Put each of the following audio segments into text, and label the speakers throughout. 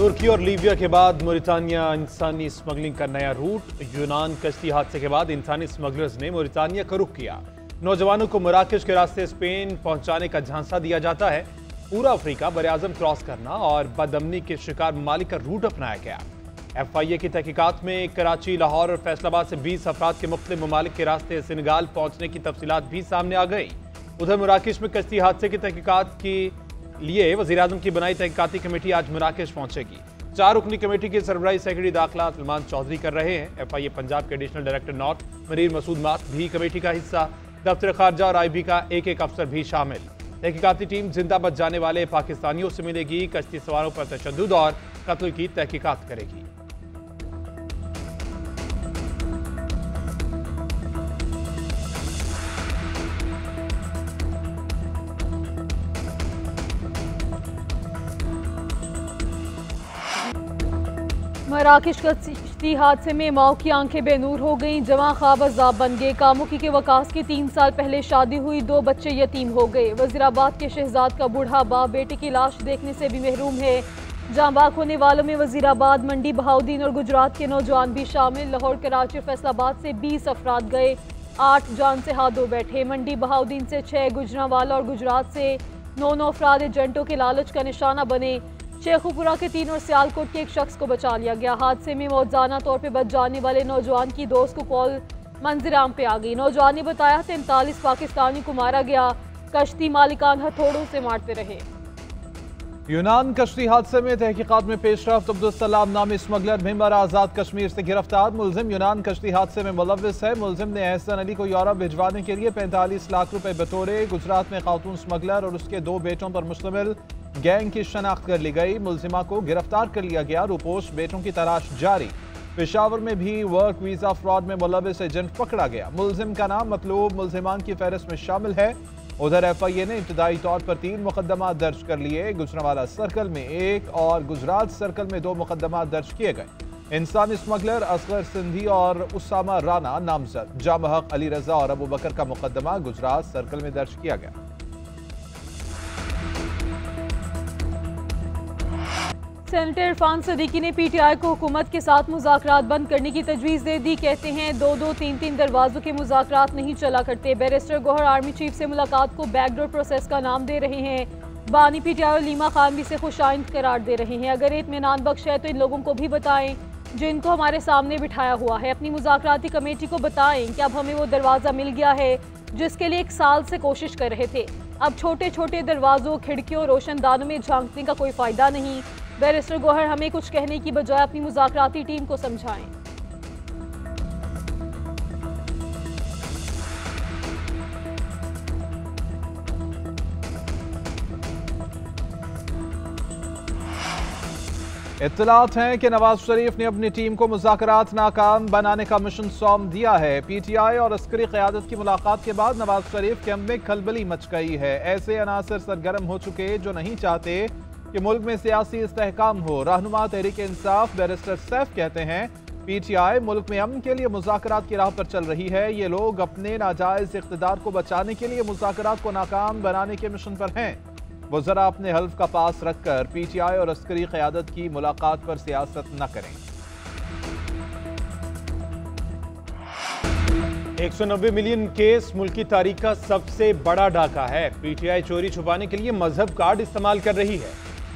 Speaker 1: तुर्की और लीबिया के बाद मोरितानिया इंसानी स्मगलिंग का नया रूट। यूनान कश्ती हादसे के बाद इंसानी स्मगलर्स ने मोरितानिया का रुख किया। नौजवानों को मराकश के रास्ते स्पेन पहुंचाने का झांसा दिया जाता है। पूरा अफ्रीका बरआज़म क्रॉस करना और बदअमनी के शिकार ममालिक का रूट अपनाया गया। FIA की तहकीकात में कराची, लाहौर और फैसलाबाद से 20 अफराद के मुख्तलिफ ममालिक के रास्ते सेनेगाल पहुंचने की तफसीलात भी सामने आ गई। उधर मराकश में कश्ती हादसे की तहकीकात के लिए वज़ीर-ए-आज़म की बनाई तहकीकाती कमेटी आज मराकश पहुंचेगी। 4 रुकनी कमेटी के सरबराही सेक्रेटरी दाखिला सलमान चौधरी कर रहे हैं। FIA पंजाब के additional director north Munir Masood मात भी कमेटी का हिस्सा। दफ्तर खारजा और IB का एक अफसर भी शामिल। तहकीकाती टीम जिंदा बच जाने वाले पाकिस्तानियों से मिलेगी, कश्ती सवारों पर तशद्दुद और कत्ल की तहकीकात करेगी।
Speaker 2: मराकश कश्ती हादसे में माओ की आंखें बेनूर हो गईं। जवां ख्वाब अज़ाब बन गए। कामुकी के वकास की 3 साल पहले शादी हुई, 2 बच्चे यतीम हो गए। वजीराबाद के शहजाद का बूढ़ा बाप बेटे की लाश देखने से भी महरूम है। जाँ बाग होने वालों में वजीराबाद, मंडी, बहाउद्दीन और गुजरात के नौजवान भी शामिल। लाहौर, कराची और फैसलाबाद से 20 अफराद गए, 8 जान से हाथ धो बैठे। मंडी, बहाउद्दीन से 6, गुजरांवाला और गुजरात से 9 अफराद एजेंटों के लालच का निशाना बने। शेखुपुरा के 3 और सियालकोट के 1 शख्स को बचा लिया गया। हादसे में मौजाना तौर पर बच जाने वाले नौजवान की दोस्त को कॉल मंजराम पे आ गई। नौजवान ने बताया 43 पाकिस्तानी को मारा गया। कश्ती मालिकान हथौड़ों से मारते रहे।
Speaker 3: यूनान कश्ती हादसे में तहकीकात में पेशरफ्त। अब्दुल सलाम नामी स्मगलर भिंबर आजाद कश्मीर से गिरफ्तार। मुलजिम यूनान कश्ती हादसे में मुलव्विस है। मुलजिम ने एहसन अली को यूरोप भिजवाने के लिए 45 लाख रुपए बटोरे। गुजरात में खातून स्मगलर और उसके 2 बेटों पर मुश्तमिल गैंग की शनाख्त कर ली गई। मुलजिमा को गिरफ्तार कर लिया गया। रूपोश बेटों की तलाश जारी। पेशावर में भी वर्क वीजा फ्रॉड में मुलव्विस एजेंट पकड़ा गया। मुलजिम का नाम मतलूब मुलजिमान की फहरिस्त में शामिल है। उधर FIA ने इब्तदाई तौर पर 3 मुकदमा दर्ज कर लिए। गुजरांवाला सर्कल में 1 और गुजरात सर्कल में 2 मुकदमा दर्ज किए गए। इंसानी स्मगलर असगर सिंधी और उसामा राना नामजद। जामहक, अली रजा और अबू बकर का मुकदमा गुजरात सर्कल में दर्ज किया गया।
Speaker 2: सेनेटर इरफान सदीकी ने PTI को हुकूमत के साथ मुज़ाकरात बंद करने की तजवीज़ दे दी। कहते हैं 2-2, 3-3 दरवाज़ों के मुज़ाकरात नहीं चला करते। बैरिस्टर गौहर आर्मी चीफ से मुलाकात को बैकडोर प्रोसेस का नाम दे रहे हैं। बानी PTI और लीमा खान भी से खुशाइंद करार दे रहे हैं। अगर इत्मीनान बख्श है तो इन लोगों को भी बताएं जिनको हमारे सामने बिठाया हुआ है। अपनी मुज़ाकराती कमेटी को बताएं कि अब हमें वो दरवाज़ा मिल गया है जिसके लिए 1 साल से कोशिश कर रहे थे। अब छोटे छोटे दरवाज़ों, खिड़कियों, रोशनदानों में झांकने का कोई फ़ायदा नहीं। बैरिस्टर गौहर हमें कुछ कहने की बजाय अपनी मुज़ाकराती टीम को समझाएं।
Speaker 3: इत्तलात हैं कि नवाज शरीफ ने अपनी टीम को मुज़ाकरात नाकाम बनाने का मिशन सौंप दिया है। PTI और अस्करी क़यादत की मुलाकात के बाद नवाज शरीफ कैंप में खलबली मच गई है। ऐसे अनासर सरगर्म हो चुके जो नहीं चाहते कि मुल्क में सियासी इस्तेहकाम हो। रहनुमा तहरीक इंसाफ बैरिस्टर सैफ कहते हैं PTI मुल्क में अमन के लिए मुज़ाकरात की राह पर चल रही है। ये लोग अपने नाजायज इक़्तिदार को बचाने के लिए मुज़ाकरात को नाकाम बनाने के मिशन पर हैं। वो जरा अपने हल्फ का पास रखकर PTI और अस्करी क़यादत की मुलाकात पर सियासत न करें।
Speaker 1: 190 मिलियन केस मुल्क की तारीख का सबसे बड़ा डाका है। PTI चोरी छुपाने के लिए मजहब कार्ड इस्तेमाल कर रही है।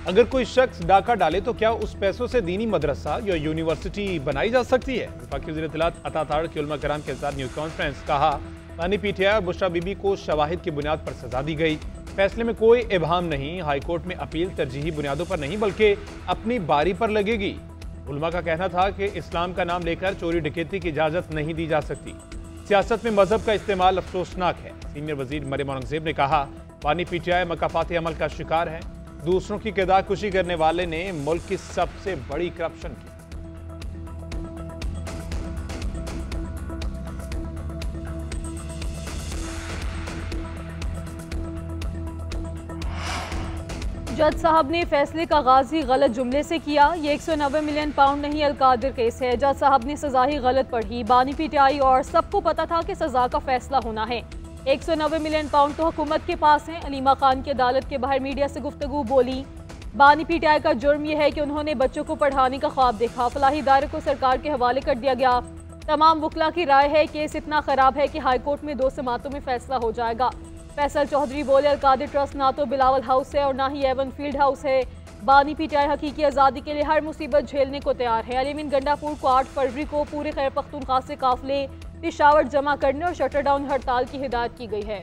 Speaker 1: अगर कोई शख्स डाका डाले तो क्या उस पैसों से दीनी मदरसा या यूनिवर्सिटी बनाई जा सकती है? वफाकी वज़ीर इत्तलात अता तारड़ के उलमा कराम के साथ न्यूज़ कॉन्फ्रेंस। कहा बानी PTI और बुशरा बीबी को शवाहिद की बुनियाद पर सजा दी गई। फैसले में कोई इबहम नहीं। हाईकोर्ट में अपील तरजीही बुनियादों पर नहीं बल्कि अपनी बारी पर लगेगी। उलमा का कहना था कि इस्लाम का नाम लेकर चोरी डकैती की इजाज़त नहीं दी जा सकती। सियासत में मजहब का इस्तेमाल अफसोसनाक है। सीनियर वजीर मरियम औरंगजेब ने कहा बानी PTI मकाफाती अमल का शिकार है। दूसरों की किरदारकुशी करने वाले ने मुल्क की सबसे बड़ी करप्शन की।
Speaker 2: जज साहब ने फैसले का आगाज ही गलत जुमले से किया। ये 190 मिलियन पाउंड नहीं अलकादिर केस है। जज साहब ने सजा ही गलत पढ़ी। बानी PTI और सबको पता था कि सजा का फैसला होना है। 190 मिलियन पाउंड तो हुकूमत के पास है। अलीमा खान की अदालत के बाहर मीडिया से गुफ्तगू बोली बानी पीटीआई का जुर्म यह है कि उन्होंने बच्चों को पढ़ाने का ख्वाब देखा। फलाही इदारे को सरकार के हवाले कर दिया गया। तमाम वकला की राय है केस इतना खराब है कि हाईकोर्ट में 2 समातों में फैसला हो जाएगा। फैसल चौधरी बोले अलकादिर ट्रस्ट ना तो बिलावल हाउस है और ना ही एवन फील्ड हाउस है। बानी पीटीआई हकीकी आज़ादी के लिए हर मुसीबत झेलने को तैयार है। अलीमीन गंडापुर को 8 फरवरी को पूरे खैर पख्तूनख्वा से काफिले पेशावर जमा करने और शटर डाउन हड़ताल की हिदायत की गई है।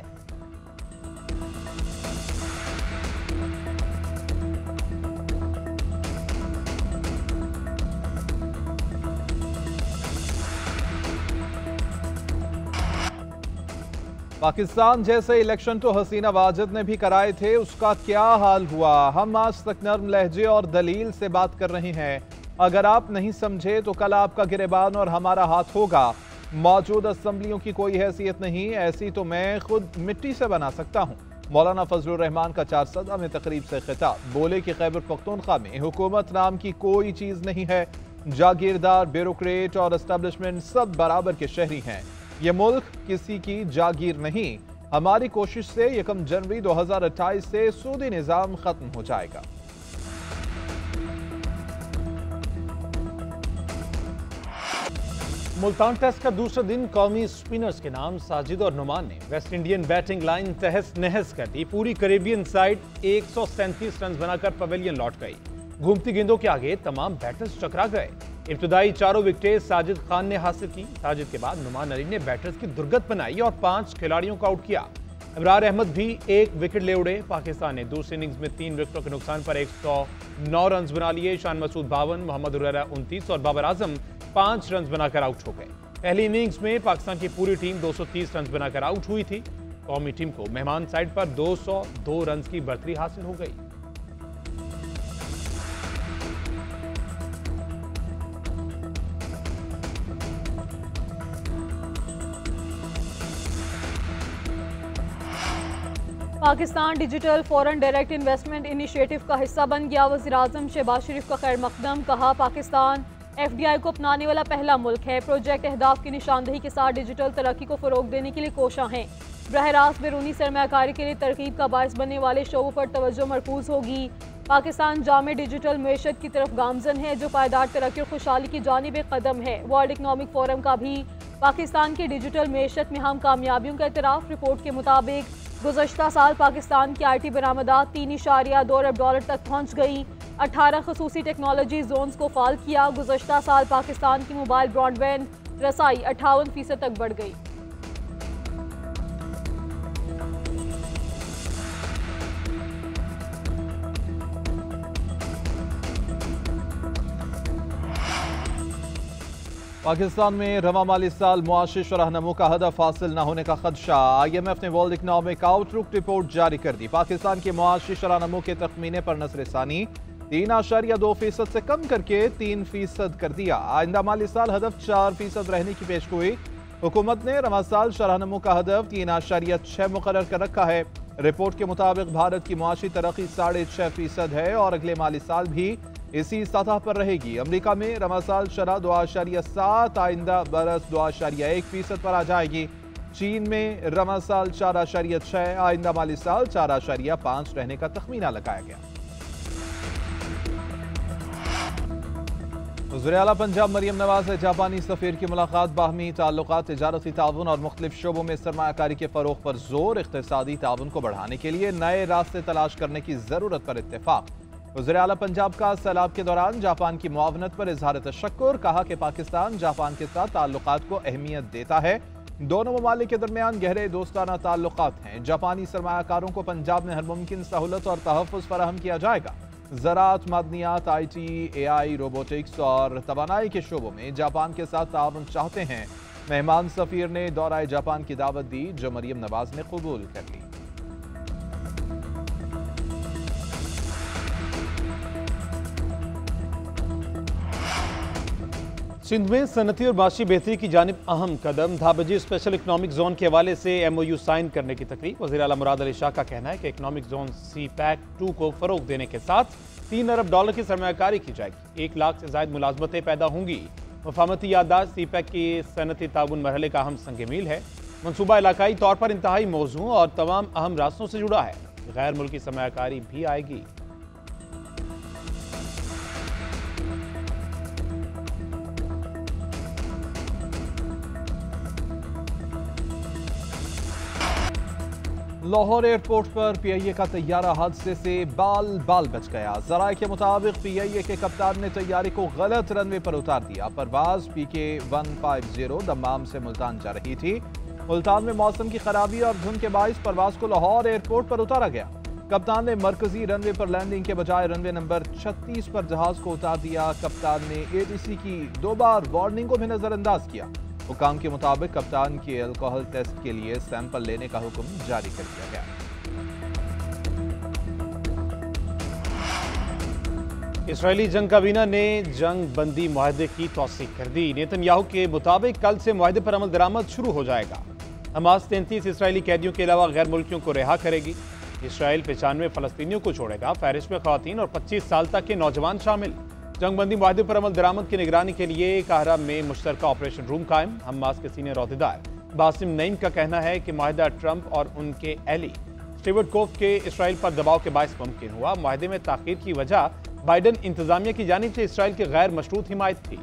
Speaker 3: पाकिस्तान जैसे इलेक्शन तो हसीना वाजिद ने भी कराए थे, उसका क्या हाल हुआ? हम आज तक नर्म लहजे और दलील से बात कर रहे हैं। अगर आप नहीं समझे तो कल आपका गिरेबान और हमारा हाथ होगा। मौजूद असम्बलियों की कोई हैसियत नहीं, ऐसी तो मैं खुद मिट्टी से बना सकता हूँ। मौलाना फजलुर रहमान का 4 सदा में तकरीब से खिताब, बोले कि खैबर पख्तूनख्वा में हुकूमत नाम की कोई चीज नहीं है। जागीरदार, ब्यूरोक्रेट और एस्टेब्लिशमेंट सब बराबर के शहरी हैं। ये मुल्क किसी की जागीर नहीं। हमारी कोशिश से 1 जनवरी 2028 से सूदी निजाम खत्म हो जाएगा।
Speaker 1: मुल्तान टेस्ट का दूसरा दिन कौमी स्पिनर्स के नाम साजिद और नुमान ने वेस्ट इंडियन बैटिंग लाइन तहस नहस कर दी। पूरी कैरेबियन साइड 137 रन बनाकर पवेलियन लौट गई। घूमती गेंदों के आगे तमाम बैटर्स टकरा गए। इब्तदाई 4 विकेटें साजिद खान ने हासिल की। साजिद के बाद नुमान अली ने बैटर्स की दुर्गत बनाई और 5 खिलाड़ियों को आउट किया। इब्रार अहमद भी 1 विकेट ले उड़े। पाकिस्तान ने दूसरी इनिंग्स में 3 विकेटों के नुकसान पर 109 रन बना लिए। शान मसूद 52, मोहम्मद हुरैरा 29 और बाबर आजम 5 रन बनाकर आउट हो गए। पहली इनिंग्स में पाकिस्तान की पूरी टीम 230 रन बनाकर आउट हुई थी। कौमी टीम को मेहमान साइड पर 202 रन की बढ़तरी हासिल हो गई।
Speaker 2: Pakistan digital foreign direct investment initiative का हिस्सा बन गया। वज़ीर-ए-आज़म शहबाज शरीफ का खैर मकदम, कहा पाकिस्तान FDI को अपनाने वाला पहला मुल्क है। प्रोजेक्ट अहदाफ की निशानदही के साथ डिजिटल तरक्की को फ़रोग देने के लिए कोशां हैं। बरह रास्त बैरूनी सरमायाकारी के लिए तरकीब का बायस बनने वाले शोबों पर तवज्जो मरकूज होगी। पाकिस्तान जामे डिजिटल मैशत की तरफ गामजन है, जो पायदार तरक्की और खुशहाली की जानिब एक कदम है। वर्ल्ड इकनॉमिक फोरम का भी पाकिस्तान की डिजिटल मैशत में हम कामयाबियों का एतराफ़। रिपोर्ट के मुताबिक गुज़श्ता साल पाकिस्तान की IT बरामदात 3.2 अरब डॉलर तक पहुँच गई। 18 खसूसी टेक्नोलॉजी जोन्स को फाल किया। गुज़श्ता साल पाकिस्तान की मोबाइल ब्रॉडबैंड रसाई 58% तक बढ़ गई।
Speaker 3: पाकिस्तान में रवा माली साल मुआशी शरह-ए-नमो का हदफ हासिल न होने का खदशा। IMF ने वर्ल्ड इकनॉमिक आउटलुक रिपोर्ट जारी कर दी। पाकिस्तान के मुआशी शरह-ए-नमो के तखमीने पर नज़र-ए-सानी 3.2% से कम करके 3% कर दिया। आइंदा माली साल हदफ 4% रहने की पेशगोई। हुकूमत ने रवा साल शरह-ए-नमो का हदफ 3.6 मुकर्रर कर रखा है। रिपोर्ट के मुताबिक भारत की मुआशी तरक्की 6.5% है और अगले माली साल भी इसी सतह पर रहेगी। अमेरिका में रवा साल शरह 2.7, आइंदा बरस 2.1% पर आ जाएगी। चीन में रवा साल 4.6, आइंदा माली साल 4.5 रहने का तखमीना लगाया गया। वज़ीर-ए-आला पंजाब मरियम नवाज से जापानी सफीर की मुलाकात। बाहमी ताल्लुकात, तिजारती ताउन और मुख्तलिफ शोबों में सरमायाकारी के फरोग पर जोर। इक़्तिसादी ताउन को बढ़ाने के लिए नए रास्ते तलाश करने की जरूरत पर इत्तेफाक। वज़ीर-ए-आला पंजाब का सैलाब के दौरान जापान की मुआवनत पर इजहार तशक्कुर। कहा कि पाकिस्तान जापान के साथ ताल्लुकात को अहमियत देता है। दोनों ममालिक के दरमियान गहरे दोस्ताना ताल्लुकात हैं। जापानी सरमायाकारों को पंजाब में हर मुमकिन सहूलत और तहफ़्फ़ुज़ फराहम किया जाएगा। ज़राअत, मादनियात, IT, AI, रोबोटिक्स और तवानाई के शोबों में जापान के साथ ताउन चाहते हैं। मेहमान सफ़ीर ने दौरा जापान की दावत दी, जो मरियम नवाज ने कबूल कर ली।
Speaker 1: सिंध में सनती और माशी बेहतरी की जानिब अहम कदम। धाबजी स्पेशल इकनॉमिक जोन के हवाले से MOU साइन करने की तकरीब। वज़ीर आला मुराद अली शाह का कहना है कि इकनॉमिक जोन CPEC 2 को फरोग देने के साथ 3 अरब डॉलर की सरमायाकारी की जाएगी। 1 लाख से ज़ायद मुलाजमतें पैदा होंगी। मफाहमती याददाश्त CPEC की सनती ताउन मरहले का अहम संग मील है। मनसूबा इलाकाई तौर पर इंतहाई मौजू और तमाम अहम रास्तों से जुड़ा है। गैर मुल्की सरमायाकारी भी आएगी।
Speaker 3: लाहौर एयरपोर्ट पर पीआईए का तैयारा हादसे से बाल बाल बच गया। जराये के मुताबिक पीआईए के कप्तान ने तैयारे को गलत रनवे पर उतार दिया। परवाज PK 150 दम्माम से मुल्तान जा रही थी। मुल्तान में मौसम की खराबी और धुंध के बाइस परवाज को लाहौर एयरपोर्ट पर उतारा गया। कप्तान ने मरकजी रनवे पर लैंडिंग के बजाय रनवे नंबर 36 पर जहाज को उतार दिया। कप्तान ने ATC की 2 बार वार्निंग को भी नजरअंदाज किया। हुकाम के मुताबिक कप्तान के अल्कोहल टेस्ट के लिए सैंपल लेने का हुक्म जारी कर दिया गया।
Speaker 1: इसराइली जंग काबीना ने जंग बंदी मुआहदे की तौसीक कर दी। नेतन्याहू के मुताबिक कल से मुआहदे पर अमल दरामद शुरू हो जाएगा। हमास 33 इसराइली कैदियों के अलावा गैर मुल्कियों को रिहा करेगी। इसराइल 95 फलस्तीनियों को छोड़ेगा। फहरिस्त में खवातीन और 25 साल तक के नौजवान शामिल। जंगबंदी मुआहदे पर अमल दरामद की निगरानी के लिए काहिरा में मुश्तरका ऑपरेशन रूम कायम। हमास के सीनियर अहदेदार बासिम नईम का कहना है कि मुआहदा ट्रंप और उनके एली स्टीवर्ट कोफ के इसराइल पर दबाव के बायस मुमकिन हुआ। मुआहदे में ताखीर की वजह बाइडन इंतजामिया की जानिब से इसराइल की गैर मशरूत हिमायत थी।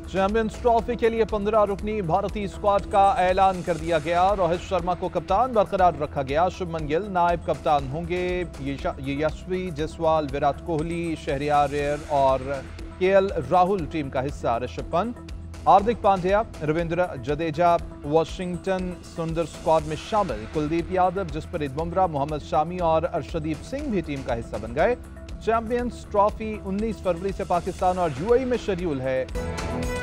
Speaker 3: चैंपियंस ट्रॉफी के लिए 15 रुकनी भारतीय स्क्वाड का ऐलान कर दिया गया। रोहित शर्मा को कप्तान बरकरार रखा गया। शुभमन गिल नायब कप्तान होंगे। यशस्वी जायसवाल, विराट कोहली, शहरयार और KL राहुल टीम का हिस्सा। ऋषभ पंत, हार्दिक पांड्या, रविंद्र जडेजा वॉशिंगटन सुंदर स्क्वाड में शामिल। कुलदीप यादव, जसप्रीत बुमराह, मोहम्मद शामी और अर्शदीप सिंह भी टीम का हिस्सा बन गए। चैंपियंस ट्रॉफी 19 फरवरी से पाकिस्तान और UAE में शेड्यूल है।